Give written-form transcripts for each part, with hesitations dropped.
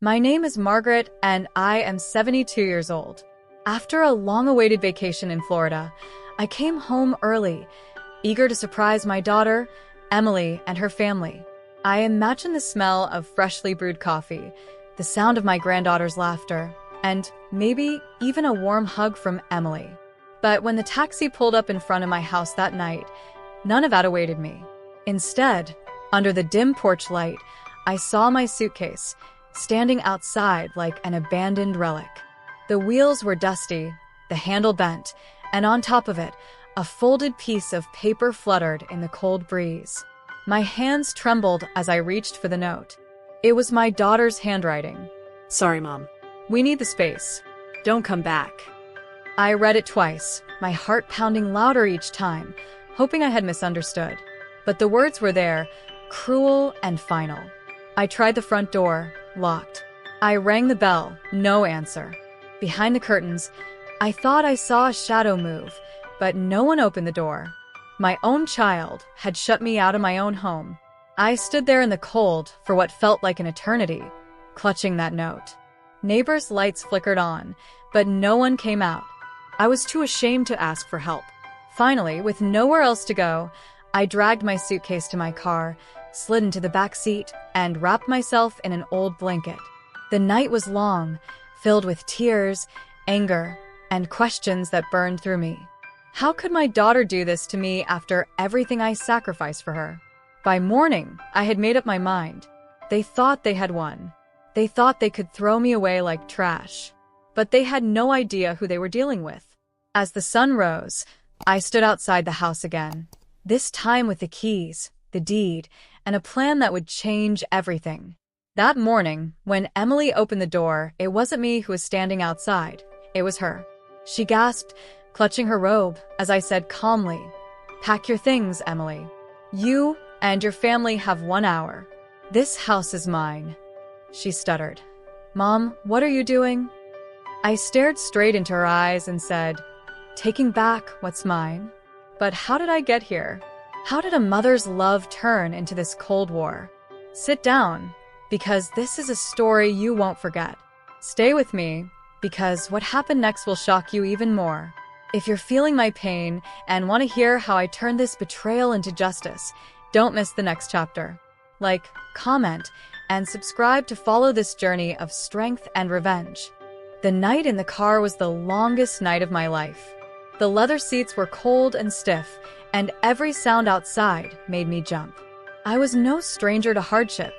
My name is Margaret, and I am 72 years old. After a long-awaited vacation in Florida, I came home early, eager to surprise my daughter, Emily, and her family. I imagine the smell of freshly brewed coffee, the sound of my granddaughter's laughter, and maybe even a warm hug from Emily. But when the taxi pulled up in front of my house that night, none of that awaited me. Instead, under the dim porch light, I saw my suitcase, standing outside like an abandoned relic. The wheels were dusty, the handle bent, and on top of it, a folded piece of paper fluttered in the cold breeze. My hands trembled as I reached for the note. It was my daughter's handwriting. Sorry, Mom. We need the space. Don't come back. I read it twice, my heart pounding louder each time, hoping I had misunderstood. But the words were there, cruel and final. I tried the front door, locked. I rang the bell, no answer. Behind the curtains, I thought I saw a shadow move, but no one opened the door. My own child had shut me out of my own home. I stood there in the cold for what felt like an eternity, clutching that note. Neighbors' lights flickered on, but no one came out. I was too ashamed to ask for help. Finally, with nowhere else to go, I dragged my suitcase to my car, slid into the back seat, and wrapped myself in an old blanket. The night was long, filled with tears, anger, and questions that burned through me. How could my daughter do this to me after everything I sacrificed for her? By morning, I had made up my mind. They thought they had won. They thought they could throw me away like trash. But they had no idea who they were dealing with. As the sun rose, I stood outside the house again, this time with the keys, the deed, and a plan that would change everything. That morning, when Emily opened the door, it wasn't me who was standing outside. It was her. She gasped, clutching her robe, as I said calmly, "Pack your things, Emily. You and your family have 1 hour. This house is mine." She stuttered. "Mom, what are you doing?" I stared straight into her eyes and said, "Taking back what's mine." But how did I get here? How did a mother's love turn into this Cold War? Sit down, because this is a story you won't forget. Stay with me, because what happened next will shock you even more. If you're feeling my pain and want to hear how I turned this betrayal into justice, don't miss the next chapter. Like, comment, and subscribe to follow this journey of strength and revenge. The night in the car was the longest night of my life. The leather seats were cold and stiff, and every sound outside made me jump. I was no stranger to hardship.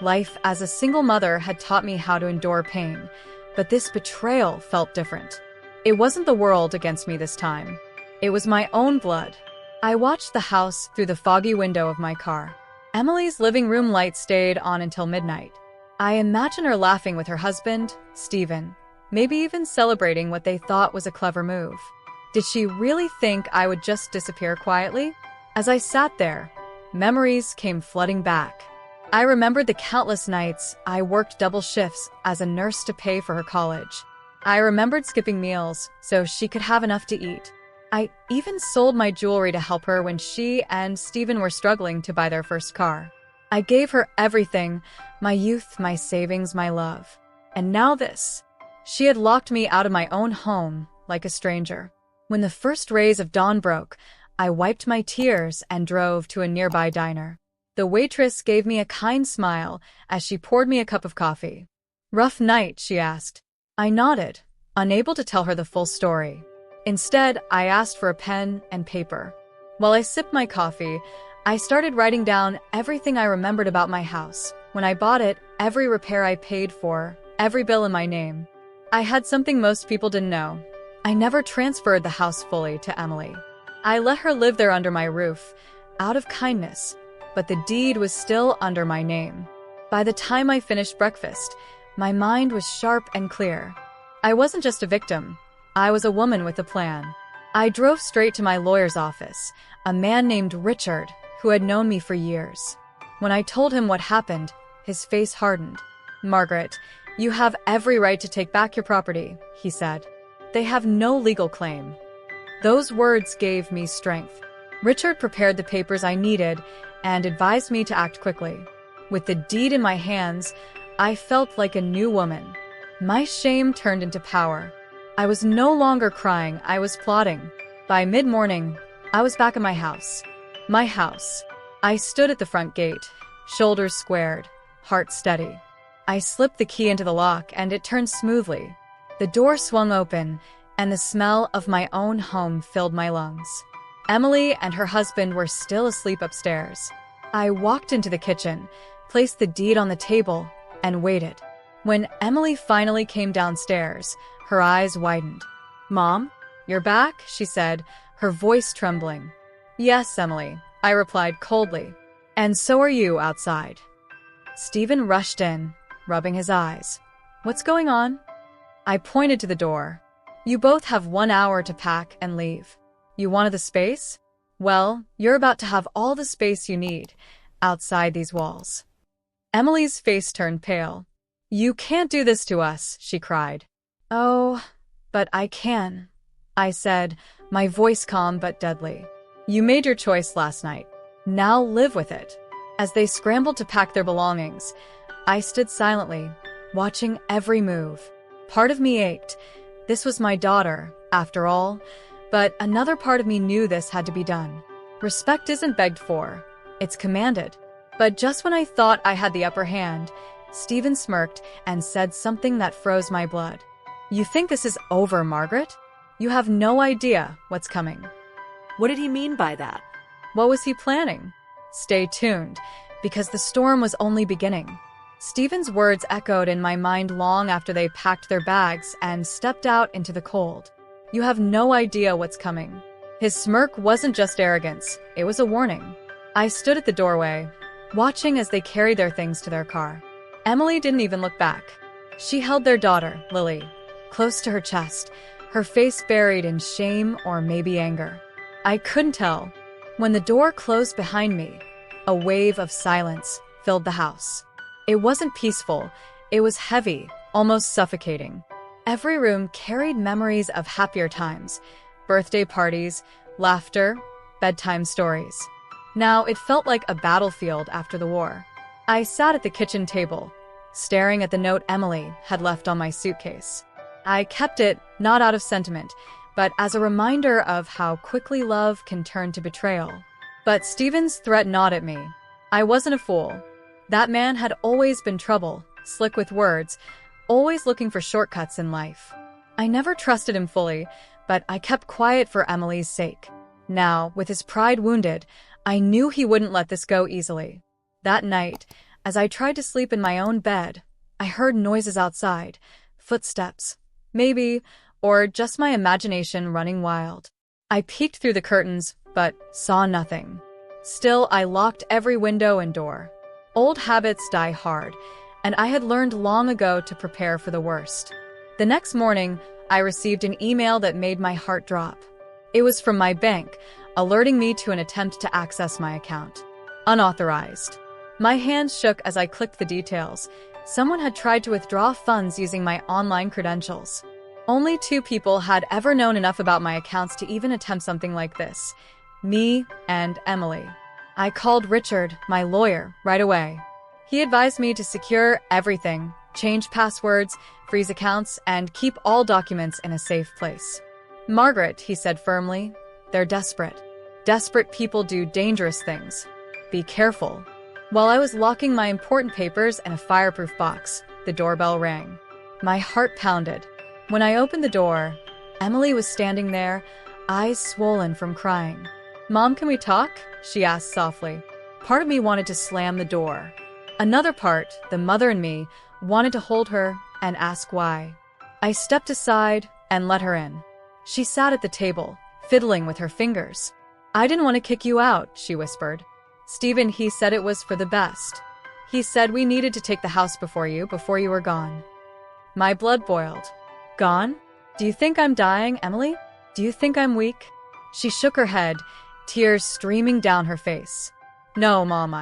Life as a single mother had taught me how to endure pain, but this betrayal felt different. It wasn't the world against me this time. It was my own blood. I watched the house through the foggy window of my car. Emily's living room light stayed on until midnight. I imagine her laughing with her husband, Stephen, maybe even celebrating what they thought was a clever move. Did she really think I would just disappear quietly? As I sat there, memories came flooding back. I remembered the countless nights I worked double shifts as a nurse to pay for her college. I remembered skipping meals so she could have enough to eat. I even sold my jewelry to help her when she and Stephen were struggling to buy their first car. I gave her everything, my youth, my savings, my love. And now this. She had locked me out of my own home like a stranger. When the first rays of dawn broke, I wiped my tears and drove to a nearby diner. The waitress gave me a kind smile as she poured me a cup of coffee. "Rough night?" she asked. I nodded, unable to tell her the full story. Instead, I asked for a pen and paper. While I sipped my coffee, I started writing down everything I remembered about my house. When I bought it, every repair I paid for, every bill in my name. I had something most people didn't know. I never transferred the house fully to Emily. I let her live there under my roof, out of kindness, but the deed was still under my name. By the time I finished breakfast, my mind was sharp and clear. I wasn't just a victim. I was a woman with a plan. I drove straight to my lawyer's office, a man named Richard, who had known me for years. When I told him what happened, his face hardened. "Margaret, you have every right to take back your property," he said. "They have no legal claim." Those words gave me strength. Richard prepared the papers I needed and advised me to act quickly. With the deed in my hands, I felt like a new woman. My shame turned into power. I was no longer crying, I was plotting. By mid-morning, I was back in my house. My house. I stood at the front gate, shoulders squared, heart steady. I slipped the key into the lock and it turned smoothly. The door swung open, and the smell of my own home filled my lungs. Emily and her husband were still asleep upstairs. I walked into the kitchen, placed the deed on the table, and waited. When Emily finally came downstairs, her eyes widened. "Mom, you're back?" she said, her voice trembling. "Yes, Emily," I replied coldly. "And so are you outside." Stephen rushed in, rubbing his eyes. "What's going on?" I pointed to the door. "You both have 1 hour to pack and leave. You wanted the space? Well, you're about to have all the space you need, outside these walls." Emily's face turned pale. "You can't do this to us," she cried. "Oh, but I can," I said, my voice calm but deadly. "You made your choice last night. Now live with it." As they scrambled to pack their belongings, I stood silently, watching every move. Part of me ached. This was my daughter, after all, but another part of me knew this had to be done. Respect isn't begged for, it's commanded. But just when I thought I had the upper hand, Stephen smirked and said something that froze my blood. "You think this is over, Margaret? You have no idea what's coming." What did he mean by that? What was he planning? Stay tuned, because the storm was only beginning. Stephen's words echoed in my mind long after they packed their bags and stepped out into the cold. "You have no idea what's coming." His smirk wasn't just arrogance, it was a warning. I stood at the doorway, watching as they carried their things to their car. Emily didn't even look back. She held their daughter, Lily, close to her chest, her face buried in shame or maybe anger. I couldn't tell. When the door closed behind me, a wave of silence filled the house. It wasn't peaceful, it was heavy, almost suffocating. Every room carried memories of happier times, birthday parties, laughter, bedtime stories. Now it felt like a battlefield after the war. I sat at the kitchen table, staring at the note Emily had left on my suitcase. I kept it, not out of sentiment, but as a reminder of how quickly love can turn to betrayal. But Stephen's threat gnawed at me. I wasn't a fool. That man had always been trouble, slick with words, always looking for shortcuts in life. I never trusted him fully, but I kept quiet for Emily's sake. Now, with his pride wounded, I knew he wouldn't let this go easily. That night, as I tried to sleep in my own bed, I heard noises outside, footsteps, maybe, or just my imagination running wild. I peeked through the curtains, but saw nothing. Still, I locked every window and door. Old habits die hard, and I had learned long ago to prepare for the worst. The next morning, I received an email that made my heart drop. It was from my bank, alerting me to an attempt to access my account. Unauthorized. My hands shook as I clicked the details. Someone had tried to withdraw funds using my online credentials. Only 2 people had ever known enough about my accounts to even attempt something like this: me and Emily. I called Richard, my lawyer, right away. He advised me to secure everything, change passwords, freeze accounts, and keep all documents in a safe place. "Margaret," he said firmly, "they're desperate. Desperate people do dangerous things. Be careful." While I was locking my important papers in a fireproof box, the doorbell rang. My heart pounded. When I opened the door, Emily was standing there, eyes swollen from crying. "Mom, can we talk?" she asked softly. Part of me wanted to slam the door. Another part, the mother in me, wanted to hold her and ask why. I stepped aside and let her in. She sat at the table, fiddling with her fingers. "I didn't want to kick you out," she whispered. "Stephen, he said it was for the best. He said we needed to take the house before you were gone." My blood boiled. "Gone? Do you think I'm dying, Emily? Do you think I'm weak?" She shook her head, tears streaming down her face. "No, Mom,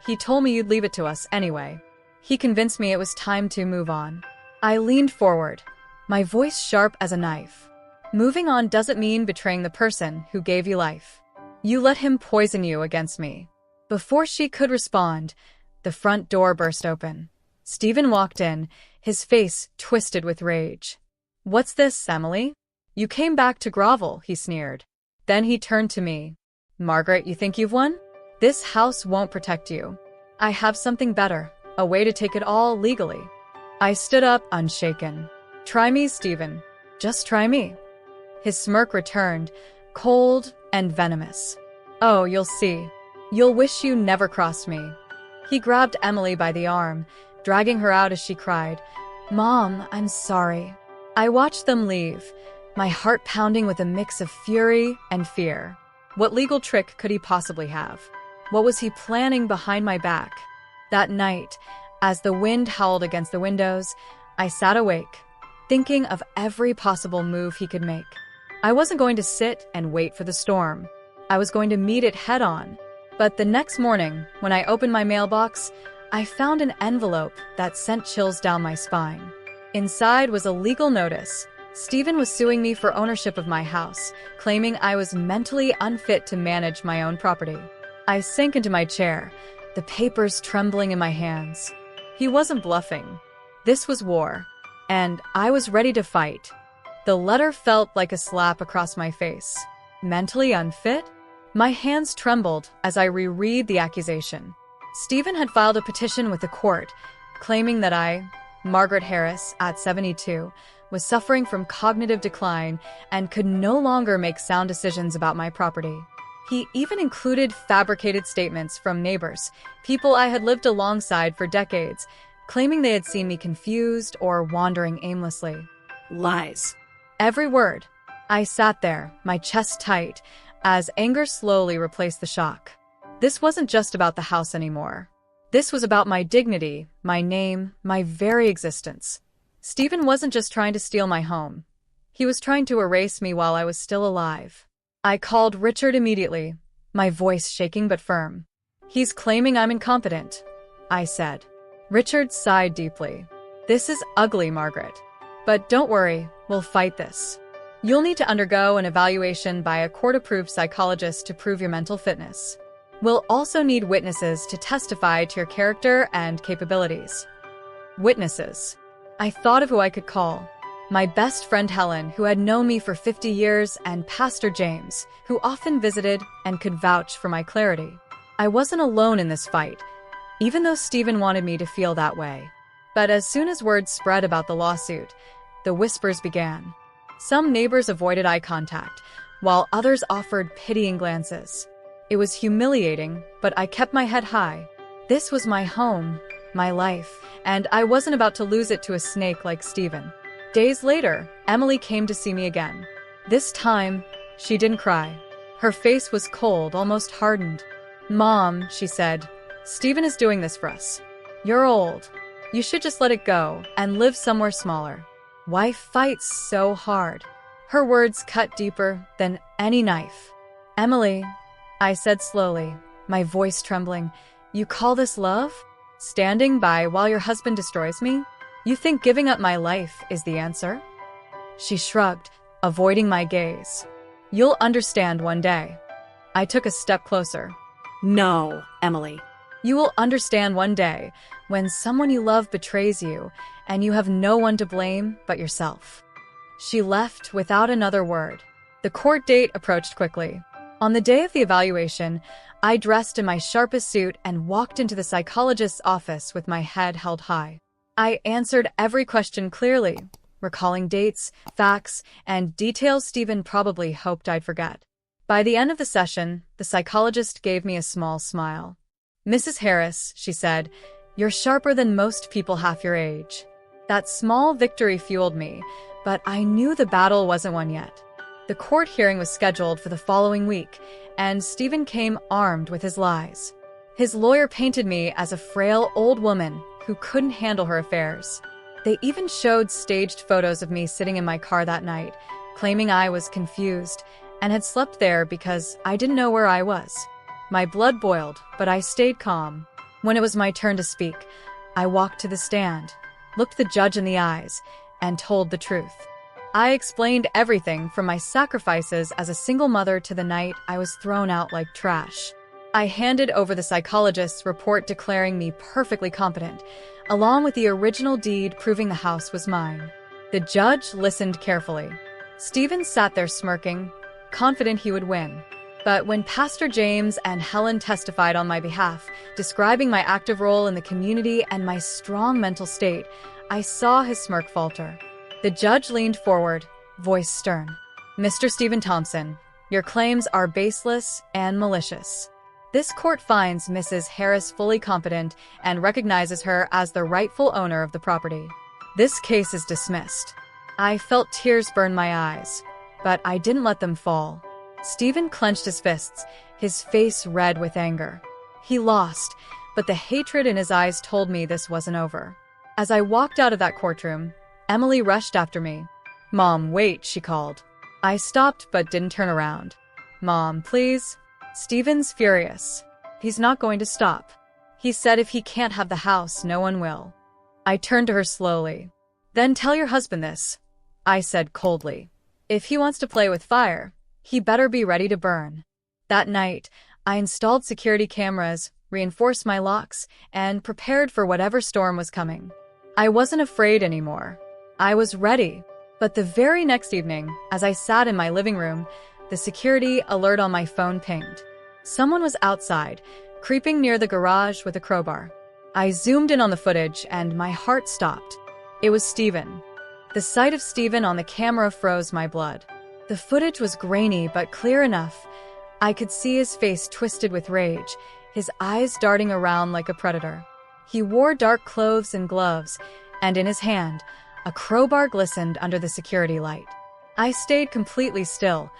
he told me you'd leave it to us anyway. He convinced me it was time to move on." I leaned forward, my voice sharp as a knife. "Moving on doesn't mean betraying the person who gave you life. You let him poison you against me." Before she could respond, the front door burst open. Stephen walked in, his face twisted with rage. "What's this, Emily? You came back to grovel," he sneered. Then he turned to me. "Margaret, you think you've won? This house won't protect you. I have something better, a way to take it all legally." I stood up, unshaken. "Try me, Stephen. Just try me." His smirk returned, cold and venomous. "Oh, you'll see. You'll wish you never crossed me." He grabbed Emily by the arm, dragging her out as she cried, "Mom, I'm sorry." I watched them leave, my heart pounding with a mix of fury and fear. What legal trick could he possibly have? What was he planning behind my back? That night, as the wind howled against the windows, I sat awake, thinking of every possible move he could make. I wasn't going to sit and wait for the storm. I was going to meet it head-on. But the next morning, when I opened my mailbox, I found an envelope that sent chills down my spine. Inside was a legal notice. Stephen was suing me for ownership of my house, claiming I was mentally unfit to manage my own property. I sank into my chair, the papers trembling in my hands. He wasn't bluffing. This was war, and I was ready to fight. The letter felt like a slap across my face. Mentally unfit? My hands trembled as I reread the accusation. Stephen had filed a petition with the court, claiming that I, Margaret Harris, at 72, was suffering from cognitive decline and could no longer make sound decisions about my property. He even included fabricated statements from neighbors, people I had lived alongside for decades, claiming they had seen me confused or wandering aimlessly. Lies. Every word. I sat there, my chest tight, as anger slowly replaced the shock. This wasn't just about the house anymore. This was about my dignity, my name, my very existence. Stephen wasn't just trying to steal my home. He was trying to erase me while I was still alive. I called Richard immediately, my voice shaking but firm. "He's claiming I'm incompetent," I said. Richard sighed deeply. "This is ugly, Margaret. But don't worry, we'll fight this. You'll need to undergo an evaluation by a court-approved psychologist to prove your mental fitness. We'll also need witnesses to testify to your character and capabilities." Witnesses. I thought of who I could call. My best friend Helen, who had known me for 50 years, and Pastor James, who often visited and could vouch for my clarity. I wasn't alone in this fight, even though Stephen wanted me to feel that way. But as soon as word spread about the lawsuit, the whispers began. Some neighbors avoided eye contact, while others offered pitying glances. It was humiliating, but I kept my head high. This was my home, my life, and I wasn't about to lose it to a snake like Stephen. Days later, Emily came to see me again. This time, she didn't cry. Her face was cold, almost hardened. "Mom," she said, "Stephen is doing this for us. You're old. You should just let it go and live somewhere smaller. Why fight so hard?" Her words cut deeper than any knife. "Emily," I said slowly, my voice trembling, "you call this love? Standing by while your husband destroys me? You think giving up my life is the answer?" She shrugged, avoiding my gaze. "You'll understand one day." I took a step closer. No, Emily. "You will understand one day when someone you love betrays you and you have no one to blame but yourself." She left without another word. The court date approached quickly. On the day of the evaluation, I dressed in my sharpest suit and walked into the psychologist's office with my head held high. I answered every question clearly, recalling dates, facts, and details Stephen probably hoped I'd forget. By the end of the session, the psychologist gave me a small smile. "Mrs. Harris," she said, "you're sharper than most people half your age." That small victory fueled me, but I knew the battle wasn't won yet. The court hearing was scheduled for the following week, and Stephen came armed with his lies. His lawyer painted me as a frail old woman who couldn't handle her affairs. They even showed staged photos of me sitting in my car that night, claiming I was confused and had slept there because I didn't know where I was. My blood boiled, but I stayed calm. When it was my turn to speak, I walked to the stand, looked the judge in the eyes, and told the truth. I explained everything from my sacrifices as a single mother to the night I was thrown out like trash. I handed over the psychologist's report declaring me perfectly competent, along with the original deed proving the house was mine. The judge listened carefully. Stephen sat there smirking, confident he would win. But when Pastor James and Helen testified on my behalf, describing my active role in the community and my strong mental state, I saw his smirk falter. The judge leaned forward, voice stern. "Mr. Stephen Thompson, your claims are baseless and malicious. This court finds Mrs. Harris fully competent and recognizes her as the rightful owner of the property. This case is dismissed." I felt tears burn my eyes, but I didn't let them fall. Stephen clenched his fists, his face red with anger. He lost, but the hatred in his eyes told me this wasn't over. As I walked out of that courtroom, Emily rushed after me. "Mom, wait," she called. I stopped but didn't turn around. "Mom, please." "Stephen's furious. He's not going to stop. He said if he can't have the house, no one will." I turned to her slowly. "Then tell your husband this," I said coldly. "If he wants to play with fire, he better be ready to burn." That night, I installed security cameras, reinforced my locks, and prepared for whatever storm was coming. I wasn't afraid anymore. I was ready. But the very next evening, as I sat in my living room, the security alert on my phone pinged. Someone was outside, creeping near the garage with a crowbar. I zoomed in on the footage, and my heart stopped. It was Stephen. The sight of Stephen on the camera froze my blood. The footage was grainy but clear enough. I could see his face twisted with rage, his eyes darting around like a predator. He wore dark clothes and gloves, and in his hand, a crowbar glistened under the security light. I stayed completely still,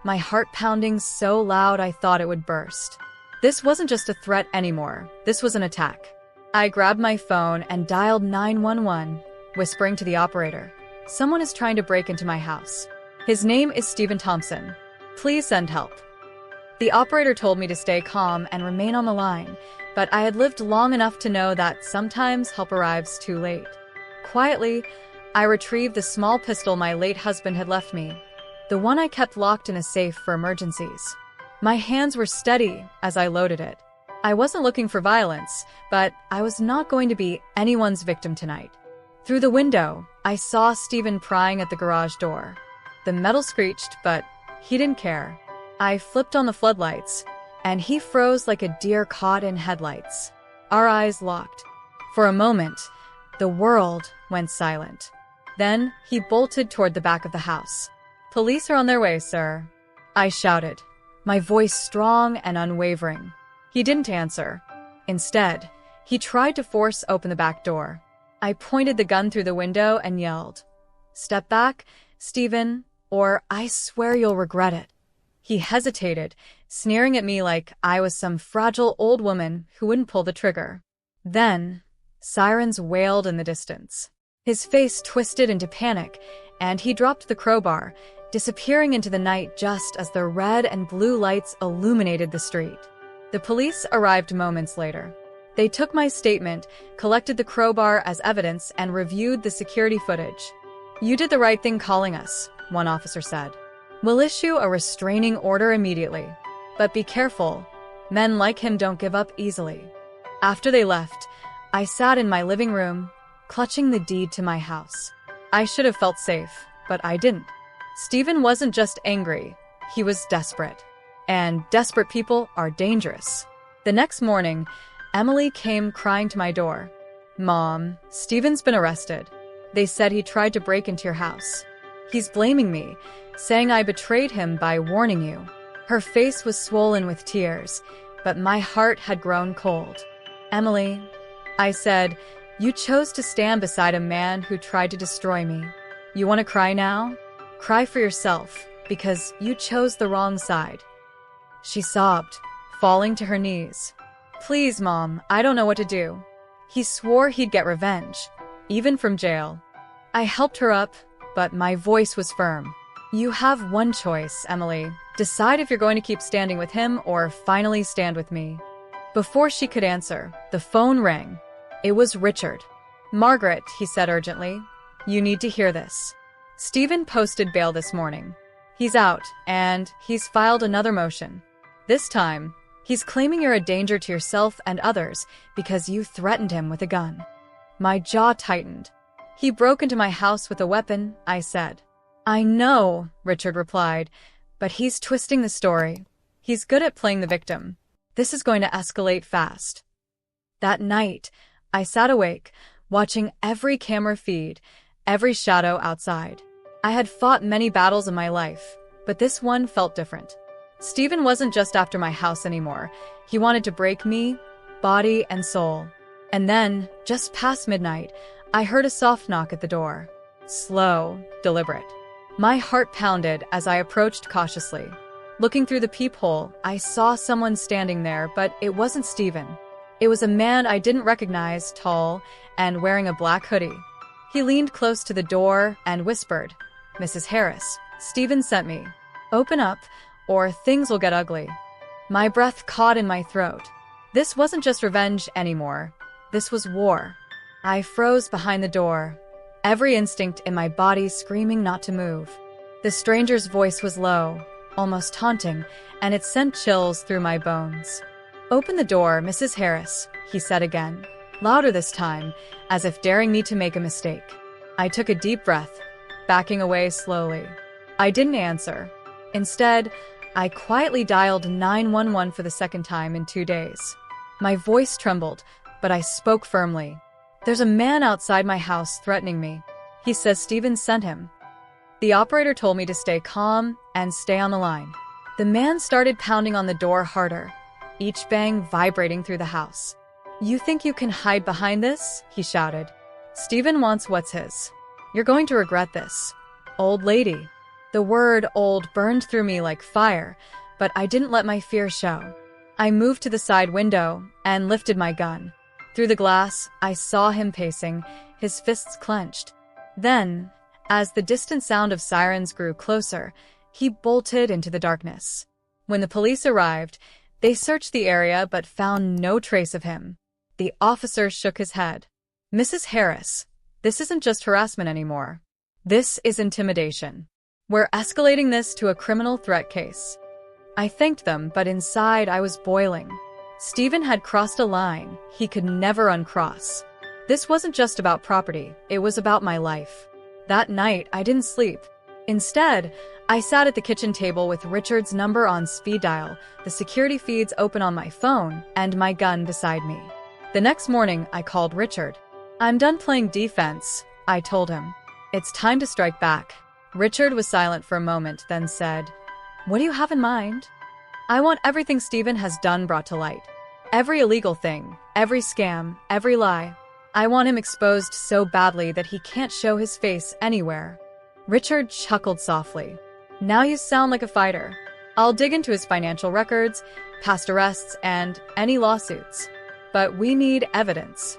my heart pounding so loud I thought it would burst. This wasn't just a threat anymore. This was an attack. I grabbed my phone and dialed 911, whispering to the operator, "Someone is trying to break into my house. His name is Stephen Thompson. Please send help." The operator told me to stay calm and remain on the line, but I had lived long enough to know that sometimes help arrives too late. Quietly, I retrieved the small pistol my late husband had left me, the one I kept locked in a safe for emergencies. My hands were steady as I loaded it. I wasn't looking for violence, but I was not going to be anyone's victim tonight. Through the window, I saw Stephen prying at the garage door. The metal screeched, but he didn't care. I flipped on the floodlights, and he froze like a deer caught in headlights. Our eyes locked. For a moment, the world went silent. Then he bolted toward the back of the house. "Police are on their way, sir," I shouted, my voice strong and unwavering. He didn't answer. Instead, he tried to force open the back door. I pointed the gun through the window and yelled, "Step back, Stephen, or I swear you'll regret it." He hesitated, sneering at me like I was some fragile old woman who wouldn't pull the trigger. Then, sirens wailed in the distance. His face twisted into panic, and he dropped the crowbar, disappearing into the night just as the red and blue lights illuminated the street. The police arrived moments later. They took my statement, collected the crowbar as evidence, and reviewed the security footage. "You did the right thing calling us," one officer said. "We'll issue a restraining order immediately. But be careful. Men like him don't give up easily." After they left, I sat in my living room, clutching the deed to my house. I should have felt safe, but I didn't. Stephen wasn't just angry, he was desperate. And desperate people are dangerous. The next morning, Emily came crying to my door. "Mom, Stephen's been arrested. They said he tried to break into your house. He's blaming me, saying I betrayed him by warning you." Her face was swollen with tears, but my heart had grown cold. "Emily," I said, "you chose to stand beside a man who tried to destroy me. You want to cry now? Cry for yourself, because you chose the wrong side." She sobbed, falling to her knees. "Please, Mom, I don't know what to do." He swore he'd get revenge, even from jail. I helped her up, but my voice was firm. "You have one choice, Emily. Decide if you're going to keep standing with him or finally stand with me." Before she could answer, the phone rang. It was Richard. "Margaret," he said urgently, "you need to hear this. Stephen posted bail this morning. He's out, and he's filed another motion. This time, He's claiming you're a danger to yourself and others because you threatened him with a gun. My jaw tightened. He broke into my house with a weapon, I said. I know, Richard replied, but he's twisting the story. He's good at playing the victim. This is going to escalate fast. That night, I sat awake, watching every camera feed, every shadow outside. I had fought many battles in my life, but this one felt different. Stephen wasn't just after my house anymore. He wanted to break me, body and soul. And then, just past midnight, I heard a soft knock at the door. Slow, deliberate. My heart pounded as I approached cautiously. Looking through the peephole, I saw someone standing there, but it wasn't Stephen. It was a man I didn't recognize, tall and wearing a black hoodie. He leaned close to the door and whispered, "Mrs. Harris, Stephen sent me. Open up, or things will get ugly." My breath caught in my throat. This wasn't just revenge anymore. This was war. I froze behind the door, every instinct in my body screaming not to move. The stranger's voice was low, almost taunting, and it sent chills through my bones. "Open the door, Mrs. Harris," he said again, louder this time, as if daring me to make a mistake. I took a deep breath, backing away slowly. I didn't answer. Instead, I quietly dialed 911 for the second time in 2 days. My voice trembled, but I spoke firmly. "There's a man outside my house threatening me. He says Stephen sent him." The operator told me to stay calm and stay on the line. The man started pounding on the door harder, each bang vibrating through the house. "You think you can hide behind this?" he shouted. "Stephen wants what's his. You're going to regret this. Old lady." The word old burned through me like fire, but I didn't let my fear show. I moved to the side window and lifted my gun. Through the glass, I saw him pacing, his fists clenched. Then, as the distant sound of sirens grew closer, he bolted into the darkness. When the police arrived, they searched the area but found no trace of him. The officer shook his head. "Mrs. Harris, this isn't just harassment anymore. This is intimidation. We're escalating this to a criminal threat case." I thanked them, but inside I was boiling. Stephen had crossed a line he could never uncross. This wasn't just about property, it was about my life. That night, I didn't sleep. Instead, I sat at the kitchen table with Richard's number on speed dial, the security feeds open on my phone, and my gun beside me. The next morning, I called Richard. "I'm done playing defense," I told him. "It's time to strike back." Richard was silent for a moment, then said, "What do you have in mind?" "I want everything Stephen has done brought to light. Every illegal thing, every scam, every lie. I want him exposed so badly that he can't show his face anywhere." Richard chuckled softly. "Now you sound like a fighter. I'll dig into his financial records, past arrests, and any lawsuits. But we need evidence."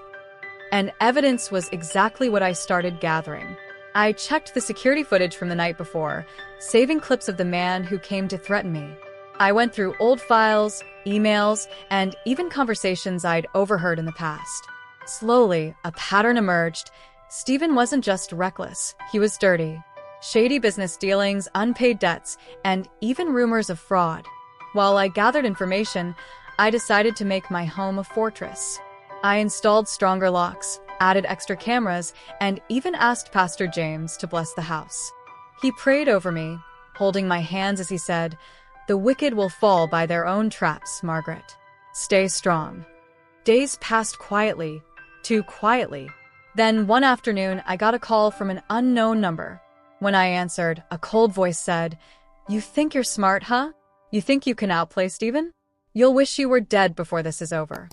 And evidence was exactly what I started gathering. I checked the security footage from the night before, saving clips of the man who came to threaten me. I went through old files, emails, and even conversations I'd overheard in the past. Slowly, a pattern emerged. Stephen wasn't just reckless, he was dirty. Shady business dealings, unpaid debts, and even rumors of fraud. While I gathered information, I decided to make my home a fortress. I installed stronger locks, added extra cameras, and even asked Pastor James to bless the house. He prayed over me, holding my hands as he said, "The wicked will fall by their own traps, Margaret. Stay strong." Days passed quietly, too quietly. Then one afternoon, I got a call from an unknown number. When I answered, a cold voice said, "You think you're smart, huh? You think you can outplay Stephen? You'll wish you were dead before this is over."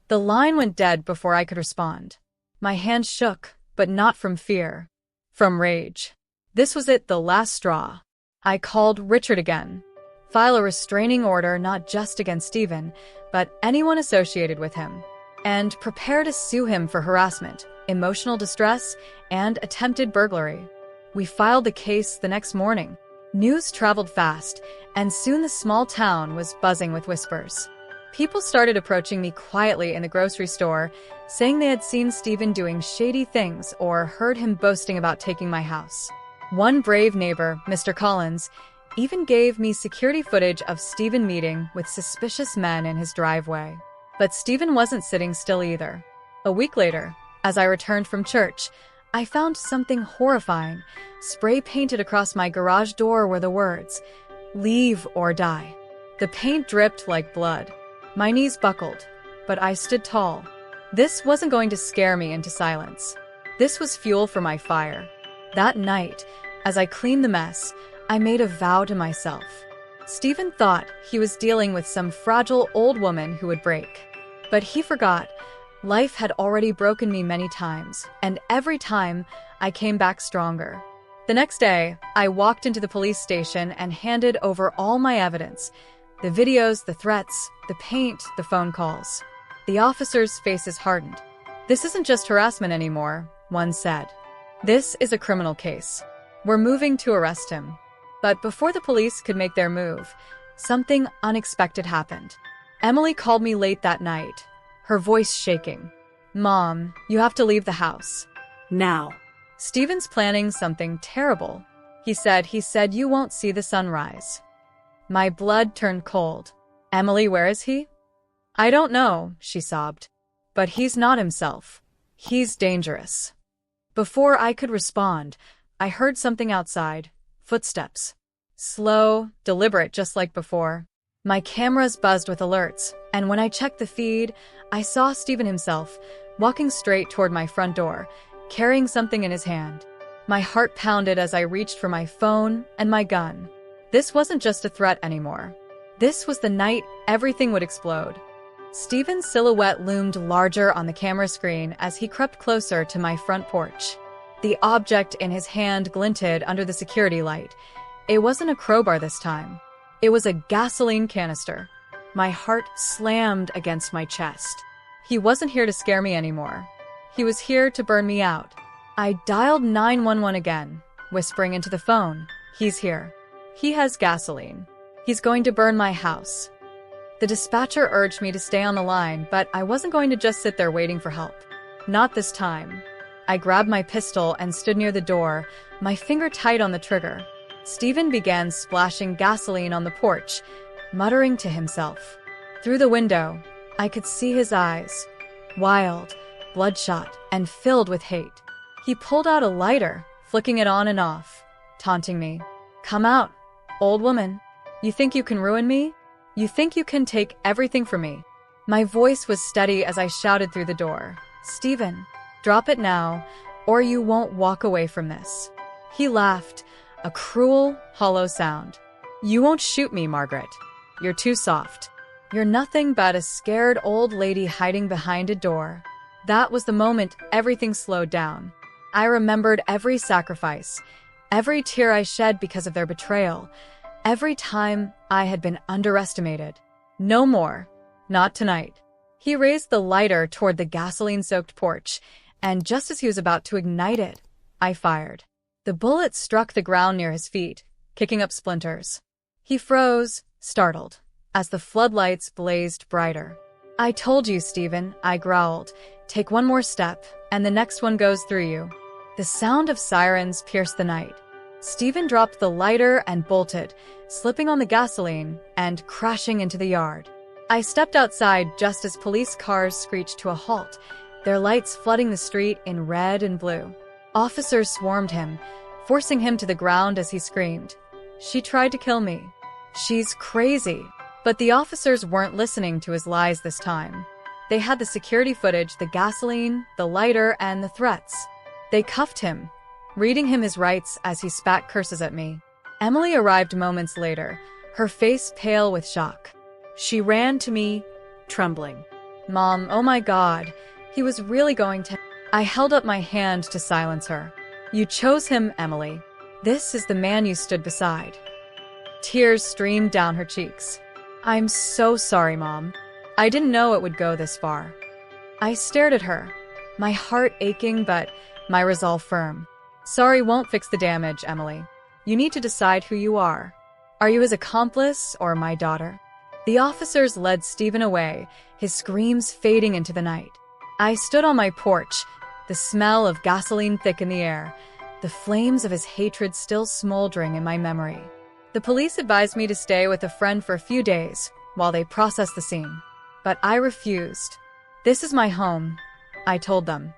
The line went dead before I could respond. My hands shook, but not from fear. From rage. This was it, the last straw. I called Richard again. File a restraining order not just against Stephen, but anyone associated with him. And prepare to sue him for harassment, emotional distress, and attempted burglary. We filed the case the next morning. News traveled fast, and soon the small town was buzzing with whispers. People started approaching me quietly in the grocery store, saying they had seen Stephen doing shady things or heard him boasting about taking my house. One brave neighbor, Mr. Collins, even gave me security footage of Stephen meeting with suspicious men in his driveway. But Stephen wasn't sitting still either. A week later, as I returned from church, I found something horrifying. Spray painted across my garage door were the words, "Leave or die." The paint dripped like blood. My knees buckled, but I stood tall. This wasn't going to scare me into silence. This was fuel for my fire. That night, as I cleaned the mess, I made a vow to myself. Stephen thought he was dealing with some fragile old woman who would break. But he forgot. Life had already broken me many times, and every time I came back stronger. The next day, I walked into the police station and handed over all my evidence. The videos, the threats, the paint, the phone calls. The officers' faces hardened. "This isn't just harassment anymore," one said. "This is a criminal case. We're moving to arrest him." But before the police could make their move, something unexpected happened. Emily called me late that night, her voice shaking. "Mom, you have to leave the house. Now." Stephen's planning something terrible. He said you won't see the sunrise." My blood turned cold. "Emily, where is he?" "I don't know," she sobbed. "But he's not himself. He's dangerous." Before I could respond, I heard something outside. Footsteps. Slow, deliberate, just like before. My cameras buzzed with alerts, and when I checked the feed, I saw Stephen himself, walking straight toward my front door, carrying something in his hand. My heart pounded as I reached for my phone and my gun. This wasn't just a threat anymore. This was the night everything would explode. Stephen's silhouette loomed larger on the camera screen as he crept closer to my front porch. The object in his hand glinted under the security light. It wasn't a crowbar this time. It was a gasoline canister. My heart slammed against my chest. He wasn't here to scare me anymore. He was here to burn me out. I dialed 911 again, whispering into the phone, "He's here. He has gasoline. He's going to burn my house." The dispatcher urged me to stay on the line, but I wasn't going to just sit there waiting for help. Not this time. I grabbed my pistol and stood near the door, my finger tight on the trigger. Stephen began splashing gasoline on the porch, muttering to himself. Through the window, I could see his eyes, wild, bloodshot, and filled with hate. He pulled out a lighter, flicking it on and off, taunting me. "Come out, old woman. You think you can ruin me? You think you can take everything from me?" My voice was steady as I shouted through the door. "Stephen, drop it now, or you won't walk away from this." He laughed, a cruel, hollow sound. "You won't shoot me, Margaret. You're too soft. You're nothing but a scared old lady hiding behind a door." That was the moment everything slowed down. I remembered every sacrifice, every tear I shed because of their betrayal, every time I had been underestimated. No more. Not tonight. He raised the lighter toward the gasoline-soaked porch, and just as he was about to ignite it, I fired. The bullet struck the ground near his feet, kicking up splinters. He froze, startled, as the floodlights blazed brighter. "I told you, Stephen," I growled. "Take one more step, and the next one goes through you." The sound of sirens pierced the night. Stephen dropped the lighter and bolted, slipping on the gasoline and crashing into the yard. I stepped outside just as police cars screeched to a halt, their lights flooding the street in red and blue. Officers swarmed him, forcing him to the ground as he screamed. "She tried to kill me. She's crazy." But the officers weren't listening to his lies this time. They had the security footage, the gasoline, the lighter, and the threats. They cuffed him, reading him his rights as he spat curses at me. Emily arrived moments later, her face pale with shock. She ran to me, trembling. "Mom, oh my God, he was really going to..." I held up my hand to silence her. "You chose him, Emily. This is the man you stood beside." Tears streamed down her cheeks. "I'm so sorry, Mom. I didn't know it would go this far." I stared at her, my heart aching but my resolve firm. "Sorry won't fix the damage, Emily. You need to decide who you are. Are you his accomplice or my daughter?" The officers led Stephen away, his screams fading into the night. I stood on my porch, the smell of gasoline thick in the air, the flames of his hatred still smoldering in my memory. The police advised me to stay with a friend for a few days while they processed the scene. But I refused. This is my home, I told them.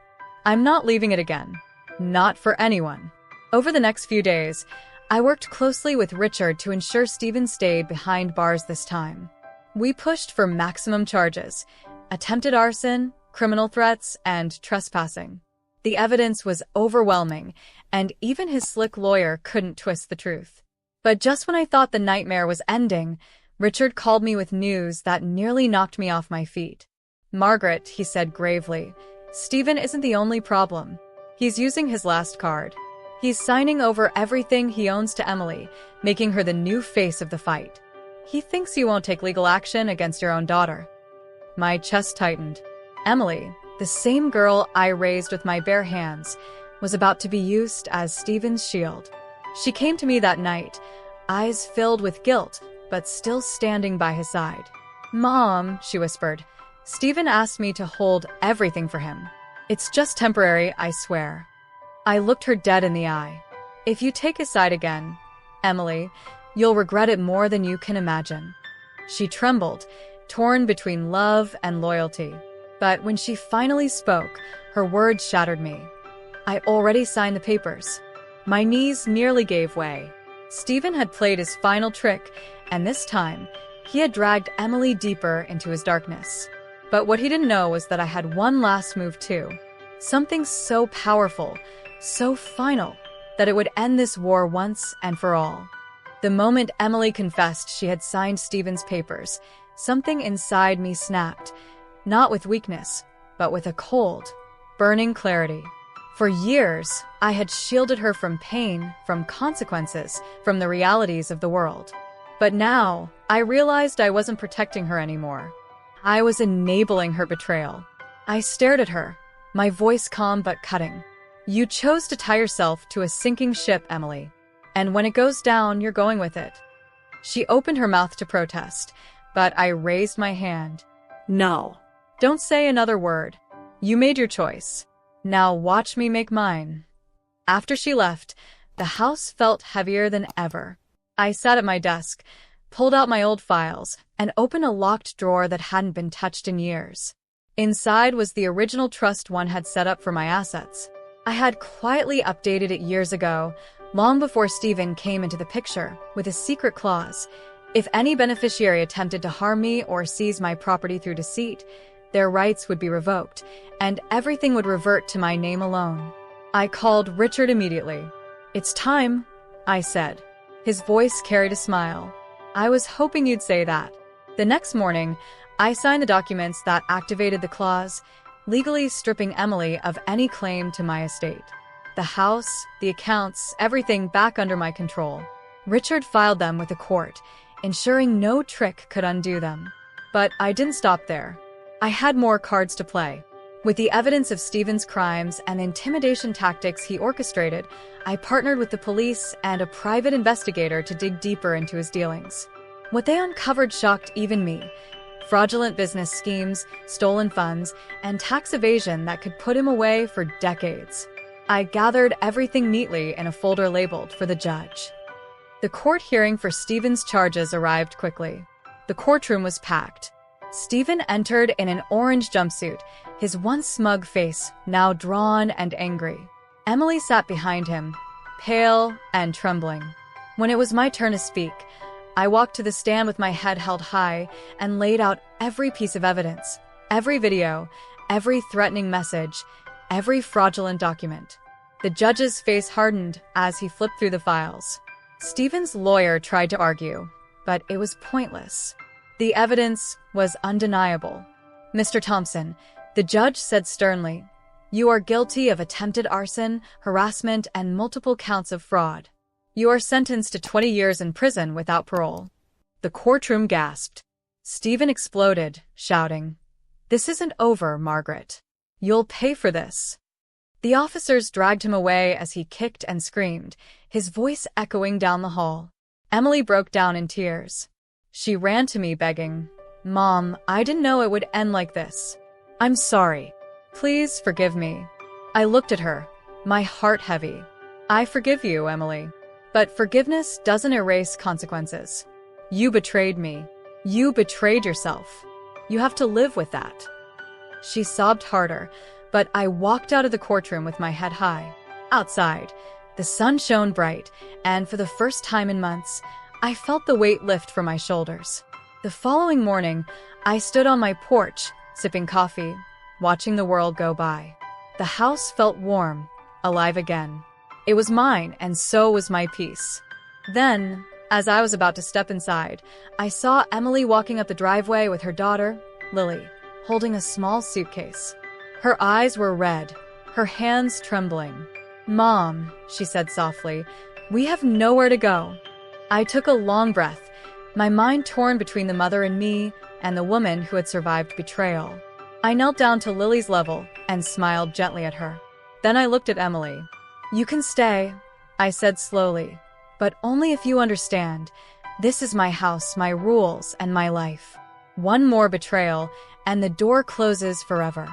I'm not leaving it again. Not for anyone. Over the next few days, I worked closely with Richard to ensure Stephen stayed behind bars this time. We pushed for maximum charges: attempted arson, criminal threats, and trespassing. The evidence was overwhelming, and even his slick lawyer couldn't twist the truth. But just when I thought the nightmare was ending, Richard called me with news that nearly knocked me off my feet. "Margaret," he said gravely, "Stephen isn't the only problem. He's using his last card. He's signing over everything he owns to Emily, making her the new face of the fight. He thinks you won't take legal action against your own daughter." My chest tightened. Emily, the same girl I raised with my bare hands, was about to be used as Stephen's shield. She came to me that night, eyes filled with guilt, but still standing by his side. "Mom," she whispered, "Stephen asked me to hold everything for him. It's just temporary, I swear." I looked her dead in the eye. "If you take his side again, Emily, you'll regret it more than you can imagine." She trembled, torn between love and loyalty. But when she finally spoke, her words shattered me. I already signed the papers. My knees nearly gave way. Stephen had played his final trick, and this time, he had dragged Emily deeper into his darkness. But what he didn't know was that I had one last move too. Something so powerful, so final, that it would end this war once and for all. The moment Emily confessed she had signed Stephen's papers, something inside me snapped, not with weakness, but with a cold, burning clarity. For years, I had shielded her from pain, from consequences, from the realities of the world. But now, I realized I wasn't protecting her anymore. I was enabling her betrayal. I stared at her, my voice calm but cutting. "You chose to tie yourself to a sinking ship, Emily. And when it goes down, you're going with it." She opened her mouth to protest, but I raised my hand. No. "Don't say another word. You made your choice. Now watch me make mine." After she left, the house felt heavier than ever. I sat at my desk, pulled out my old files, and opened a locked drawer that hadn't been touched in years. Inside was the original trust one had set up for my assets. I had quietly updated it years ago, long before Stephen came into the picture, with a secret clause. If any beneficiary attempted to harm me or seize my property through deceit, their rights would be revoked, and everything would revert to my name alone. I called Richard immediately. "It's time," I said. His voice carried a smile. "I was hoping you'd say that." The next morning, I signed the documents that activated the clause, legally stripping Emily of any claim to my estate. The house, the accounts, everything back under my control. Richard filed them with the court, ensuring no trick could undo them. But I didn't stop there. I had more cards to play. With the evidence of Stephen's crimes and the intimidation tactics he orchestrated, I partnered with the police and a private investigator to dig deeper into his dealings. What they uncovered shocked even me. Fraudulent business schemes, stolen funds, and tax evasion that could put him away for decades. I gathered everything neatly in a folder labeled for the judge. The court hearing for Stephen's charges arrived quickly. The courtroom was packed. Stephen entered in an orange jumpsuit, his once smug face now drawn and angry. Emily sat behind him, pale and trembling. When it was my turn to speak, I walked to the stand with my head held high and laid out every piece of evidence, every video, every threatening message, every fraudulent document. The judge's face hardened as he flipped through the files. Stephen's lawyer tried to argue, but it was pointless. The evidence was undeniable. "Mr. Thompson," the judge said sternly, "you are guilty of attempted arson, harassment, and multiple counts of fraud. You are sentenced to 20 years in prison without parole." The courtroom gasped. Stephen exploded, shouting, "This isn't over, Margaret. You'll pay for this." The officers dragged him away as he kicked and screamed, his voice echoing down the hall. Emily broke down in tears. She ran to me begging, "Mom, I didn't know it would end like this. I'm sorry. Please forgive me." I looked at her, my heart heavy. "I forgive you, Emily. But forgiveness doesn't erase consequences. You betrayed me. You betrayed yourself. You have to live with that. She sobbed harder, but I walked out of the courtroom with my head high. Outside, the sun shone bright, and for the first time in months, I felt the weight lift from my shoulders. The following morning, I stood on my porch, sipping coffee, watching the world go by. The house felt warm, alive again. It was mine, and so was my peace. Then, as I was about to step inside, I saw Emily walking up the driveway with her daughter, Lily, holding a small suitcase. Her eyes were red, her hands trembling. "Mom," she said softly, "we have nowhere to go." I took a long breath, my mind torn between the mother and me and the woman who had survived betrayal. I knelt down to Lily's level and smiled gently at her. Then I looked at Emily. "You can stay," I said slowly, "but only if you understand. This is my house, my rules, and my life. One more betrayal, and the door closes forever."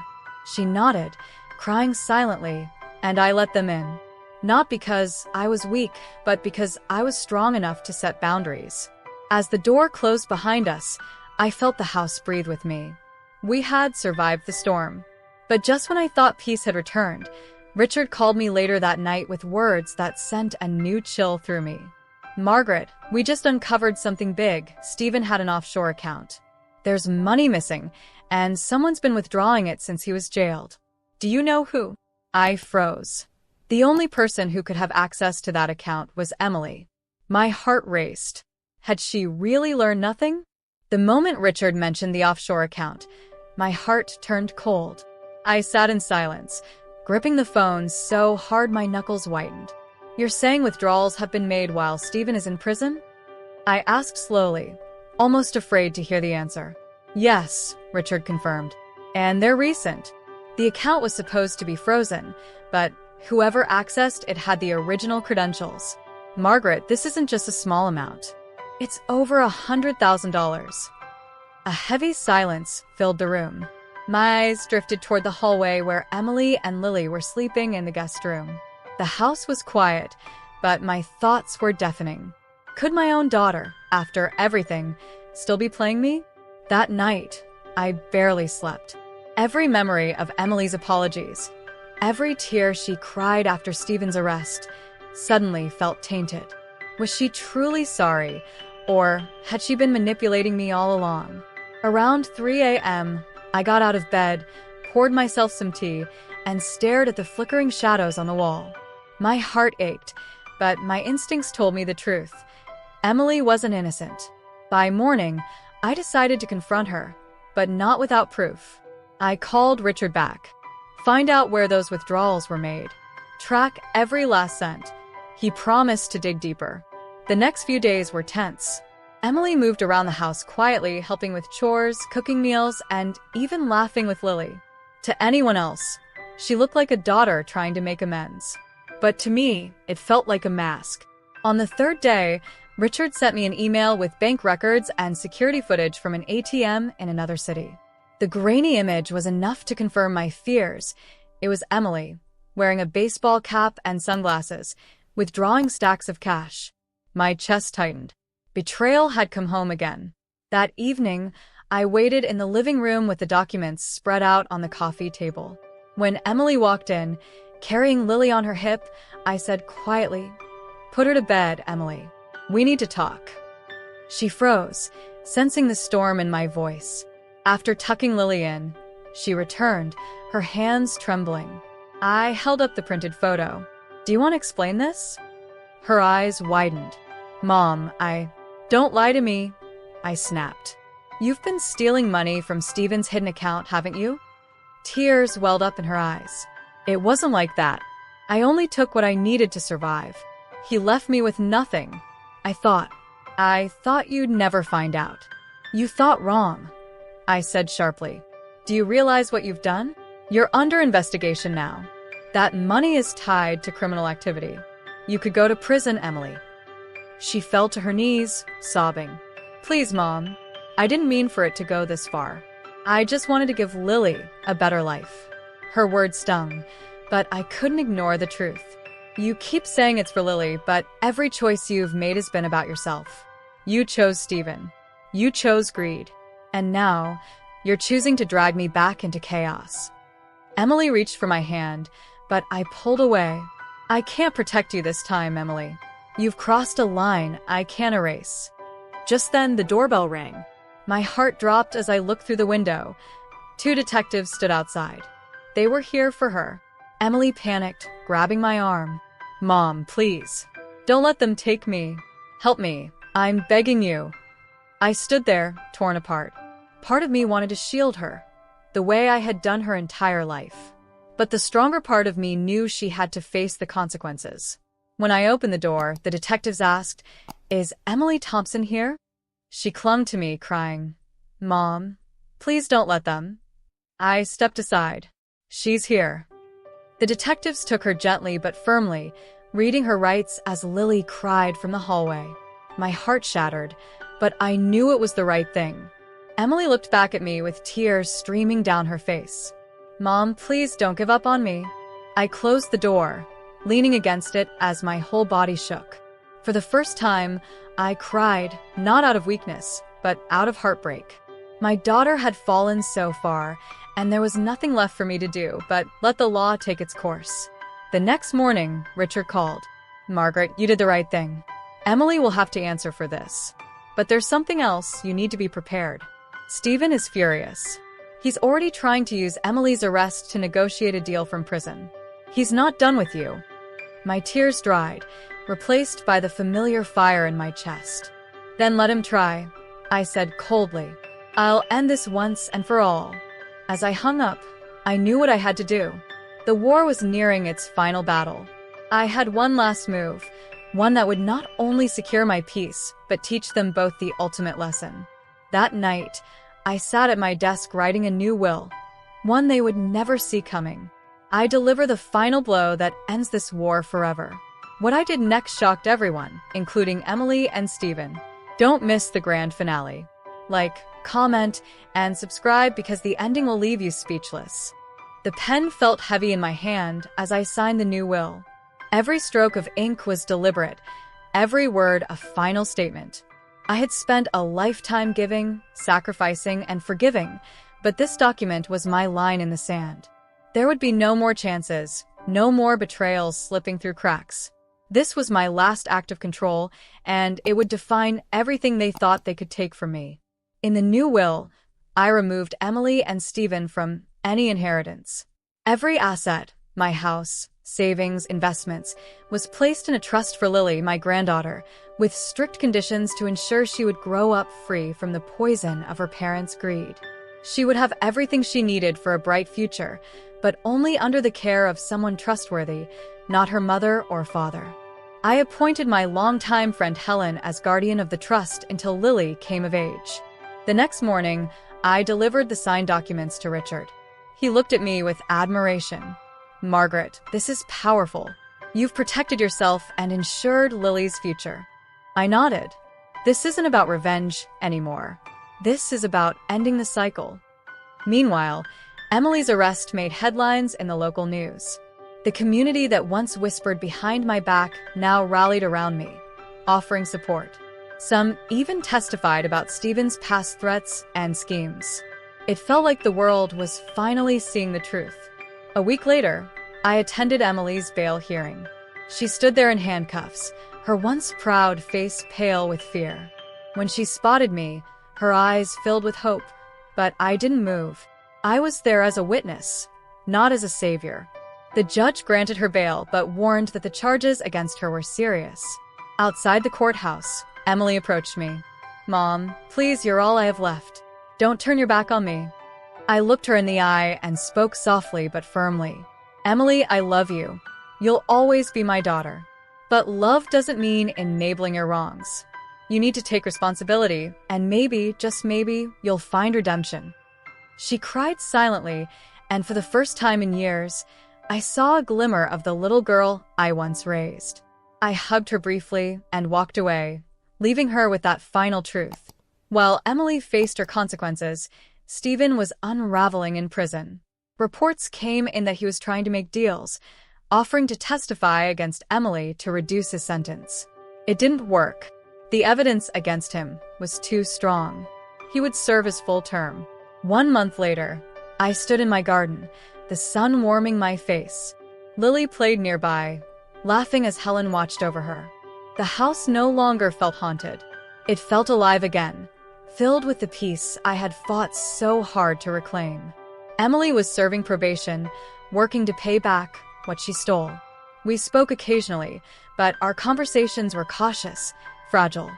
She nodded, crying silently, and I let them in. Not because I was weak, but because I was strong enough to set boundaries. As the door closed behind us, I felt the house breathe with me. We had survived the storm. But just when I thought peace had returned, Richard called me later that night with words that sent a new chill through me. "Margaret, we just uncovered something big. Stephen had an offshore account. There's money missing, and someone's been withdrawing it since he was jailed. Do you know who?" I froze. The only person who could have access to that account was Emily. My heart raced. Had she really learned nothing? The moment Richard mentioned the offshore account, my heart turned cold. I sat in silence, gripping the phone so hard my knuckles whitened. "You're saying withdrawals have been made while Stephen is in prison?" I asked slowly, almost afraid to hear the answer. "Yes," Richard confirmed. "And they're recent. The account was supposed to be frozen, but whoever accessed it had the original credentials. Margaret, this isn't just a small amount. It's over $100,000. A heavy silence filled the room. My eyes drifted toward the hallway where Emily and Lily were sleeping in the guest room. The house was quiet, but my thoughts were deafening. Could my own daughter, after everything, still be playing me? That night, I barely slept. Every memory of Emily's apologies, every tear she cried after Stephen's arrest, suddenly felt tainted. Was she truly sorry, or had she been manipulating me all along? Around 3 a.m., I got out of bed, poured myself some tea, and stared at the flickering shadows on the wall. My heart ached, but my instincts told me the truth. Emily wasn't innocent. By morning, I decided to confront her, but not without proof. I called Richard back. Find out where those withdrawals were made. Track every last cent. He promised to dig deeper. The next few days were tense. Emily moved around the house quietly, helping with chores, cooking meals, and even laughing with Lily. To anyone else, she looked like a daughter trying to make amends. But to me, it felt like a mask. On the third day, Richard sent me an email with bank records and security footage from an ATM in another city. The grainy image was enough to confirm my fears. It was Emily, wearing a baseball cap and sunglasses, withdrawing stacks of cash. My chest tightened. Betrayal had come home again. That evening, I waited in the living room with the documents spread out on the coffee table. When Emily walked in, carrying Lily on her hip, I said quietly, "Put her to bed, Emily. We need to talk." She froze, sensing the storm in my voice. After tucking Lily in, she returned, her hands trembling. I held up the printed photo. "Do you want to explain this?" Her eyes widened. "Mom, Don't lie to me," I snapped. "You've been stealing money from Stephen's hidden account, haven't you?" Tears welled up in her eyes. "It wasn't like that. I only took what I needed to survive. He left me with nothing. I thought you'd never find out." "You thought wrong," I said sharply. "Do you realize what you've done? You're under investigation now. That money is tied to criminal activity. You could go to prison, Emily." She fell to her knees, sobbing. "Please, Mom. I didn't mean for it to go this far. I just wanted to give Lily a better life." Her words stung, but I couldn't ignore the truth. You keep saying it's for Lily, but every choice you've made has been about yourself. You chose Stephen. You chose greed. And now, you're choosing to drag me back into chaos. Emily reached for my hand, but I pulled away. I can't protect you this time, Emily. You've crossed a line I can't erase. Just then, the doorbell rang. My heart dropped as I looked through the window. 2 detectives stood outside. They were here for her. Emily panicked, grabbing my arm. Mom, please. Don't let them take me. Help me. I'm begging you. I stood there, torn apart. Part of me wanted to shield her, the way I had done her entire life. But the stronger part of me knew she had to face the consequences. When I opened the door, the detectives asked, "Is Emily Thompson here?" She clung to me, crying, "Mom, please don't let them." I stepped aside. "She's here." The detectives took her gently but firmly, reading her rights as Lily cried from the hallway. My heart shattered, but I knew it was the right thing. Emily looked back at me with tears streaming down her face. "Mom, please don't give up on me." I closed the door, leaning against it as my whole body shook. For the first time, I cried, not out of weakness, but out of heartbreak. My daughter had fallen so far, and there was nothing left for me to do but let the law take its course. The next morning, Richard called. "Margaret, you did the right thing. Emily will have to answer for this. But there's something else. You need to be prepared. Stephen is furious. He's already trying to use Emily's arrest to negotiate a deal from prison. He's not done with you." My tears dried, replaced by the familiar fire in my chest. "Then let him try," I said coldly. "I'll end this once and for all." As I hung up, I knew what I had to do. The war was nearing its final battle. I had one last move, one that would not only secure my peace, but teach them both the ultimate lesson. That night, I sat at my desk writing a new will, one they would never see coming. I deliver the final blow that ends this war forever. What I did next shocked everyone, including Emily and Stephen. Don't miss the grand finale. Like, comment, and subscribe because the ending will leave you speechless. The pen felt heavy in my hand as I signed the new will. Every stroke of ink was deliberate, every word a final statement. I had spent a lifetime giving, sacrificing, and forgiving, but this document was my line in the sand. There would be no more chances, no more betrayals slipping through cracks. This was my last act of control, and it would define everything they thought they could take from me. In the new will, I removed Emily and Stephen from any inheritance. Every asset, my house, savings, investments, was placed in a trust for Lily, my granddaughter, with strict conditions to ensure she would grow up free from the poison of her parents' greed. She would have everything she needed for a bright future, but only under the care of someone trustworthy, not her mother or father. I appointed my longtime friend Helen as guardian of the trust until Lily came of age. The next morning, I delivered the signed documents to Richard. He looked at me with admiration. "Margaret, this is powerful. You've protected yourself and ensured Lily's future." I nodded. This isn't about revenge anymore. This is about ending the cycle. Meanwhile, Emily's arrest made headlines in the local news. The community that once whispered behind my back now rallied around me, offering support. Some even testified about Stephen's past threats and schemes. It felt like the world was finally seeing the truth. A week later, I attended Emily's bail hearing. She stood there in handcuffs, her once proud face pale with fear. When she spotted me, her eyes filled with hope, but I didn't move. I was there as a witness, not as a savior. The judge granted her bail, but warned that the charges against her were serious. Outside the courthouse, Emily approached me. "Mom, please, you're all I have left. Don't turn your back on me." I looked her in the eye and spoke softly but firmly. "Emily, I love you. You'll always be my daughter. But love doesn't mean enabling your wrongs. You need to take responsibility, and maybe, just maybe, you'll find redemption." She cried silently, and for the first time in years, I saw a glimmer of the little girl I once raised. I hugged her briefly and walked away, leaving her with that final truth. While Emily faced her consequences, Stephen was unraveling in prison. Reports came in that he was trying to make deals. offering to testify against Emily to reduce his sentence. It didn't work. The evidence against him was too strong. He would serve his full term. 1 month later, I stood in my garden, the sun warming my face. Lily played nearby, laughing as Helen watched over her. The house no longer felt haunted. It felt alive again, filled with the peace I had fought so hard to reclaim. Emily was serving probation, working to pay back what she stole. We spoke occasionally, but our conversations were cautious, fragile.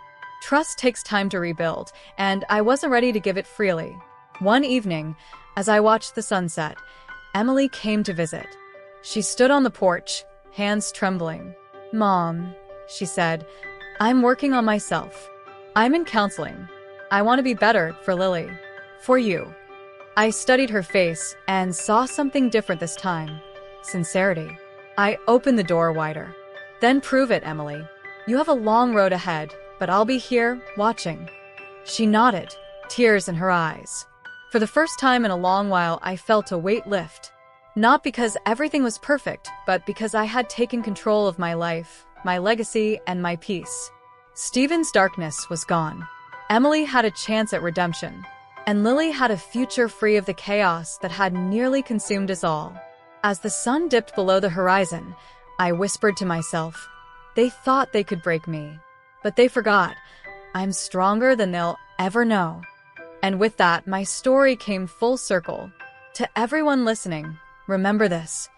Trust takes time to rebuild, and I wasn't ready to give it freely. One evening, as I watched the sunset, Emily came to visit. She stood on the porch, hands trembling. "Mom," she said, "I'm working on myself. I'm in counseling. I want to be better for Lily. For you." I studied her face and saw something different this time. Sincerity. I opened the door wider. "Then prove it, Emily. You have a long road ahead, but I'll be here, watching." She nodded, tears in her eyes. For the first time in a long while, I felt a weight lift. Not because everything was perfect, but because I had taken control of my life, my legacy, and my peace. Stephen's darkness was gone. Emily had a chance at redemption, and Lily had a future free of the chaos that had nearly consumed us all. As the sun dipped below the horizon, I whispered to myself, "They thought they could break me, but they forgot. I'm stronger than they'll ever know." And with that, my story came full circle. To everyone listening, remember this.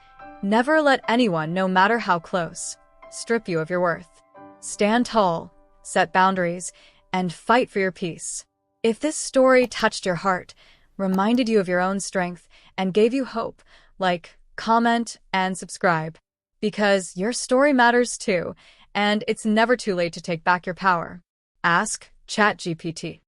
Never let anyone, no matter how close, strip you of your worth. Stand tall, set boundaries, and fight for your peace. If this story touched your heart, reminded you of your own strength, and gave you hope, like, comment, and subscribe. Because your story matters too, and it's never too late to take back your power. Ask ChatGPT.